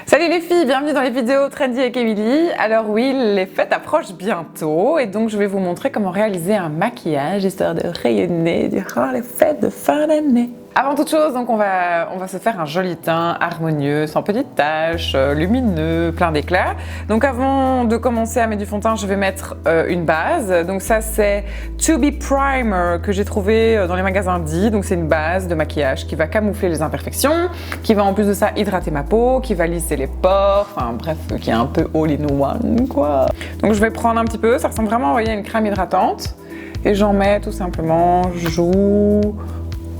Salut les filles, bienvenue dans les vidéos Trendy avec Emily. Alors oui, les fêtes approchent bientôt et donc je vais vous montrer comment réaliser un maquillage histoire de rayonner durant les fêtes de fin d'année. Avant toute chose, donc on va se faire un joli teint harmonieux, sans petites taches, lumineux, plein d'éclat. Donc avant de commencer à mettre du fond de teint, je vais mettre une base. Donc ça c'est To Be Primer que j'ai trouvé dans les magasins Dee. Donc c'est une base de maquillage qui va camoufler les imperfections, qui va en plus de ça hydrater ma peau, qui va lisser les pores, enfin bref, qui est un peu all in one quoi. Donc je vais prendre un petit peu, ça ressemble vraiment, vous voyez, à une crème hydratante. Et j'en mets tout simplement joues,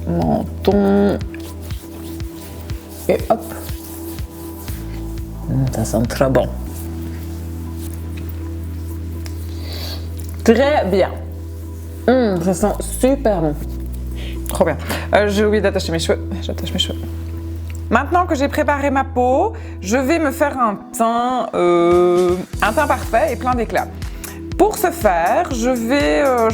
menton et hop, ça sent très bon, très bien, ça sent super bon, trop bien. J'ai oublié d'attacher mes cheveux, j'attache mes cheveux. Maintenant que j'ai préparé ma peau, je vais me faire un teint parfait et plein d'éclat. Pour ce faire, j'ai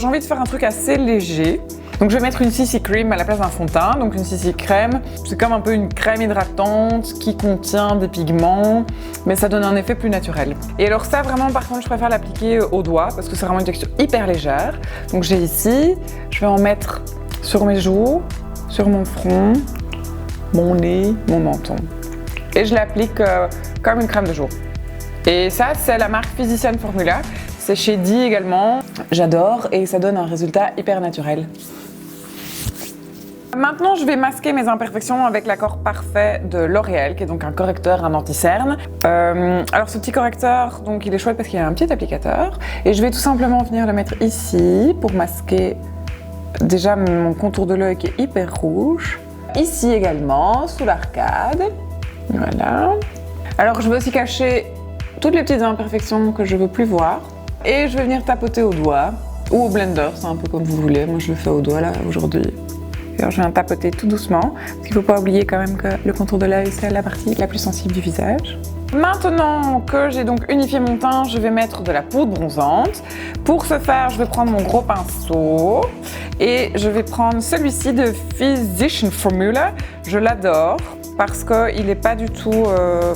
envie de faire un truc assez léger. Donc je vais mettre une CC Cream à la place d'un fond de teint. Donc une CC Crème, c'est comme un peu une crème hydratante qui contient des pigments, mais ça donne un effet plus naturel. Et alors ça vraiment par contre je préfère l'appliquer au doigt parce que c'est vraiment une texture hyper légère. Donc j'ai ici, je vais en mettre sur mes joues, sur mon front, mon nez, mon menton. Et je l'applique comme une crème de jour. Et ça c'est la marque Physician Formula. C'est chez Dee également, j'adore et ça donne un résultat hyper naturel. Maintenant, je vais masquer mes imperfections avec l'accord parfait de L'Oréal, qui est donc un correcteur, un anti-cerne. Alors ce petit correcteur, donc il est chouette parce qu'il y a un petit applicateur. Et je vais tout simplement venir le mettre ici pour masquer déjà mon contour de l'œil qui est hyper rouge. Ici également, sous l'arcade. Voilà. Alors je vais aussi cacher toutes les petites imperfections que je ne veux plus voir. Et je vais venir tapoter au doigt ou au blender, c'est un peu comme vous voulez. Moi je le fais au doigt là aujourd'hui. Alors je viens tapoter tout doucement, parce qu'il ne faut pas oublier quand même que le contour de l'œil c'est la partie la plus sensible du visage. Maintenant que j'ai donc unifié mon teint, je vais mettre de la poudre bronzante. Pour ce faire, je vais prendre mon gros pinceau et je vais prendre celui-ci de Physician Formula. Je l'adore parce qu'il n'est pas du tout,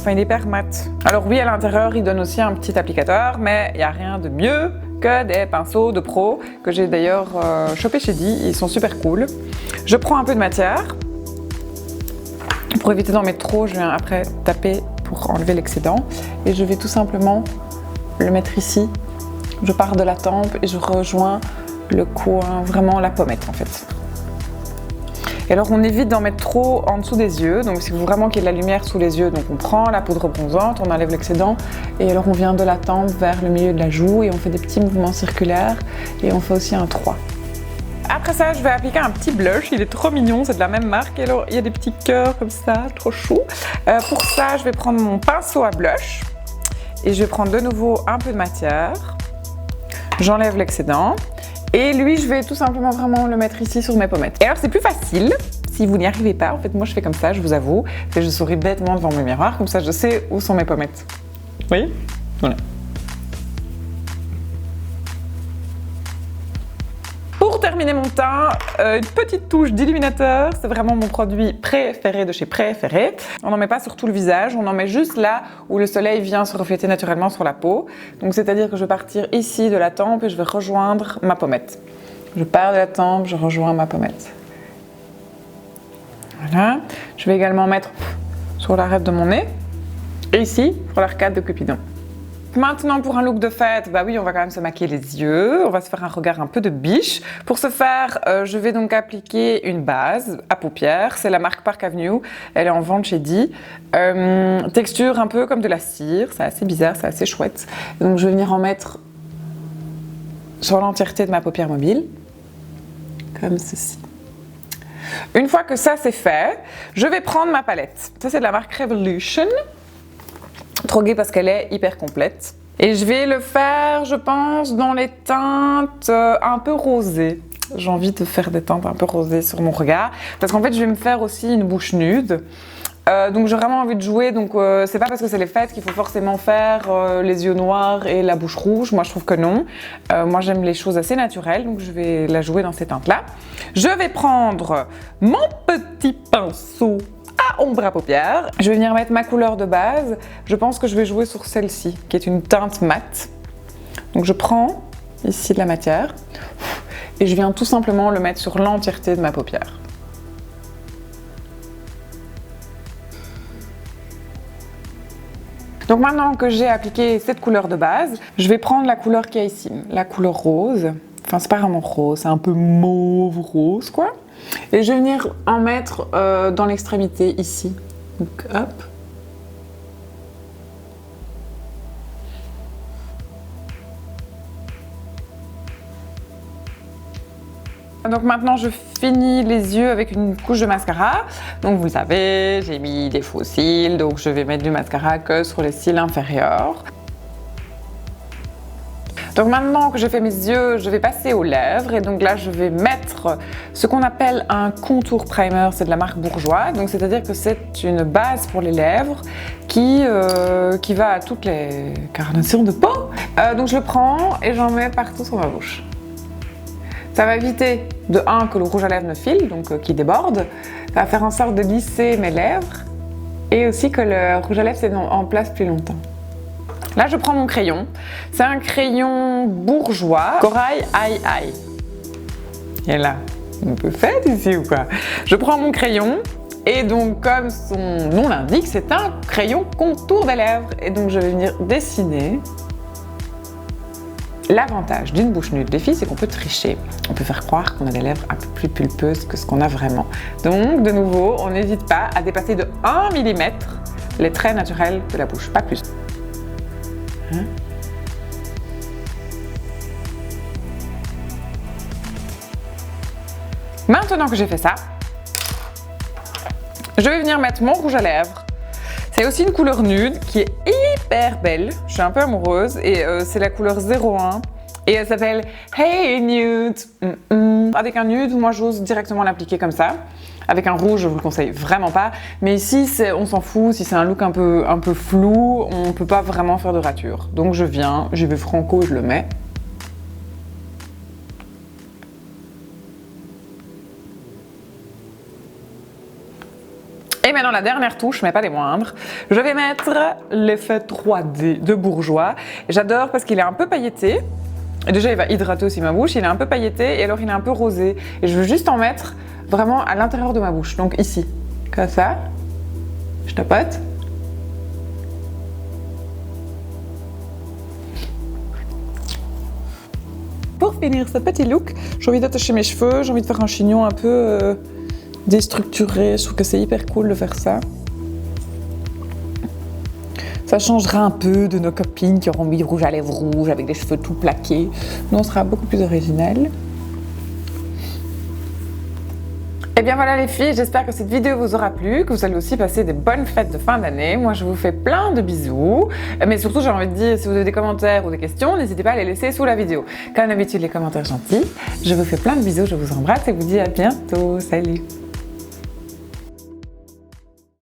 il est hyper mat. Alors oui, à l'intérieur, il donne aussi un petit applicateur, mais il n'y a rien de mieux que des pinceaux de pro que j'ai d'ailleurs chopé chez Dee. Ils sont super cool. Je prends un peu de matière. Pour éviter d'en mettre trop, je viens après taper pour enlever l'excédent. Et je vais tout simplement le mettre ici. Je pars de la tempe et je rejoins le coin, vraiment la pommette en fait. Et alors on évite d'en mettre trop en dessous des yeux, donc si vous vraiment qu'il y ait de la lumière sous les yeux, donc on prend la poudre bronzante, on enlève l'excédent et alors on vient de la tempe vers le milieu de la joue et on fait des petits mouvements circulaires et on fait aussi un 3. Après ça, je vais appliquer un petit blush, il est trop mignon, c'est de la même marque et alors il y a des petits cœurs comme ça, trop chou. Pour ça, je vais prendre mon pinceau à blush et je vais prendre de nouveau un peu de matière, j'enlève l'excédent. Et lui, je vais tout simplement vraiment le mettre ici sur mes pommettes. Et alors, c'est plus facile si vous n'y arrivez pas. En fait, moi, je fais comme ça, je vous avoue. Je souris bêtement devant mon miroir, comme ça, je sais où sont mes pommettes. Vous voyez ? Voilà. Pour terminer mon teint, une petite touche d'illuminateur. C'est vraiment mon produit préféré de chez Préféré. On n'en met pas sur tout le visage, on en met juste là où le soleil vient se refléter naturellement sur la peau. Donc c'est-à-dire que je vais partir ici de la tempe et je vais rejoindre ma pommette. Je pars de la tempe, je rejoins ma pommette. Voilà. Je vais également mettre sur l'arête de mon nez et ici pour l'arcade de Cupidon. Maintenant pour un look de fête, bah oui, on va quand même se maquiller les yeux, on va se faire un regard un peu de biche. Pour ce faire, je vais donc appliquer une base à paupières, c'est la marque Park Avenue, elle est en vente chez Dee. Texture un peu comme de la cire, c'est assez bizarre, c'est assez chouette. Donc je vais venir en mettre sur l'entièreté de ma paupière mobile, comme ceci. Une fois que ça c'est fait, je vais prendre ma palette. Ça c'est de la marque Revolution. Trop gaie parce qu'elle est hyper complète. Et je vais le faire, je pense, dans les teintes un peu rosées. J'ai envie de faire des teintes un peu rosées sur mon regard. Parce qu'en fait, je vais me faire aussi une bouche nude. Donc j'ai vraiment envie de jouer. Donc c'est pas parce que c'est les fêtes qu'il faut forcément faire les yeux noirs et la bouche rouge. Moi, je trouve que non. Moi, j'aime les choses assez naturelles. Donc je vais la jouer dans ces teintes-là. Je vais prendre mon petit pinceau à ombre à paupières. Je vais venir mettre ma couleur de base. Je pense que je vais jouer sur celle-ci, qui est une teinte mate. Donc je prends ici de la matière et je viens tout simplement le mettre sur l'entièreté de ma paupière. Donc maintenant que j'ai appliqué cette couleur de base, je vais prendre la couleur qu'il y a ici, la couleur rose. Enfin, c'est pas vraiment rose, c'est un peu mauve rose, quoi. Et je vais venir en mettre dans l'extrémité ici. Donc, hop. Donc maintenant je finis les yeux avec une couche de mascara. Donc vous le savez, j'ai mis des faux cils, donc je vais mettre du mascara que sur les cils inférieurs. Donc maintenant que j'ai fait mes yeux, je vais passer aux lèvres et donc là je vais mettre ce qu'on appelle un contour primer, c'est de la marque Bourjois. Donc c'est-à-dire que c'est une base pour les lèvres qui va à toutes les carnations de peau. Donc je le prends et j'en mets partout sur ma bouche. Ça va éviter, de 1, que le rouge à lèvres ne file, donc qui déborde. Ça va faire en sorte de lisser mes lèvres et aussi que le rouge à lèvres est en place plus longtemps. Là, je prends mon crayon. C'est un crayon Bourjois, Corail Aïe Aïe. Et là, un peu fait ici ou quoi? Je prends mon crayon et donc, comme son nom l'indique, c'est un crayon contour des lèvres. Et donc, je vais venir dessiner. L'avantage d'une bouche nude, les filles, c'est qu'on peut tricher. On peut faire croire qu'on a des lèvres un peu plus pulpeuses que ce qu'on a vraiment. Donc, de nouveau, on n'hésite pas à dépasser de 1 mm les traits naturels de la bouche, pas plus. Hein? Maintenant que j'ai fait ça, je vais venir mettre mon rouge à lèvres. C'est aussi une couleur nude qui est hyper belle. Je suis un peu amoureuse et c'est la couleur 01 et elle s'appelle Hey Nude. Avec un nude, moi j'ose directement l'appliquer comme ça. Avec un rouge, je vous le conseille vraiment pas. Mais ici, on s'en fout. Si c'est un look un peu flou, on peut pas vraiment faire de rature. Donc je vais franco, je le mets. Et maintenant la dernière touche, mais pas des moindres, je vais mettre l'effet 3D de Bourjois. J'adore parce qu'il est un peu pailleté. Et déjà il va hydrater aussi ma bouche, il est un peu pailleté et alors il est un peu rosé. Et je veux juste en mettre vraiment à l'intérieur de ma bouche, donc ici. Comme ça, je tapote. Pour finir ce petit look, j'ai envie d'attacher mes cheveux, j'ai envie de faire un chignon un peu déstructuré. Je trouve que c'est hyper cool de faire ça. Ça changera un peu de nos copines qui auront mis du rouge à lèvres rouge avec des cheveux tout plaqués. Nous, on sera beaucoup plus original. Et bien voilà les filles, j'espère que cette vidéo vous aura plu, que vous allez aussi passer des bonnes fêtes de fin d'année. Moi je vous fais plein de bisous, mais surtout j'ai envie de dire, si vous avez des commentaires ou des questions, n'hésitez pas à les laisser sous la vidéo. Comme d'habitude, les commentaires gentils. Je vous fais plein de bisous, je vous embrasse et vous dis à bientôt. Salut!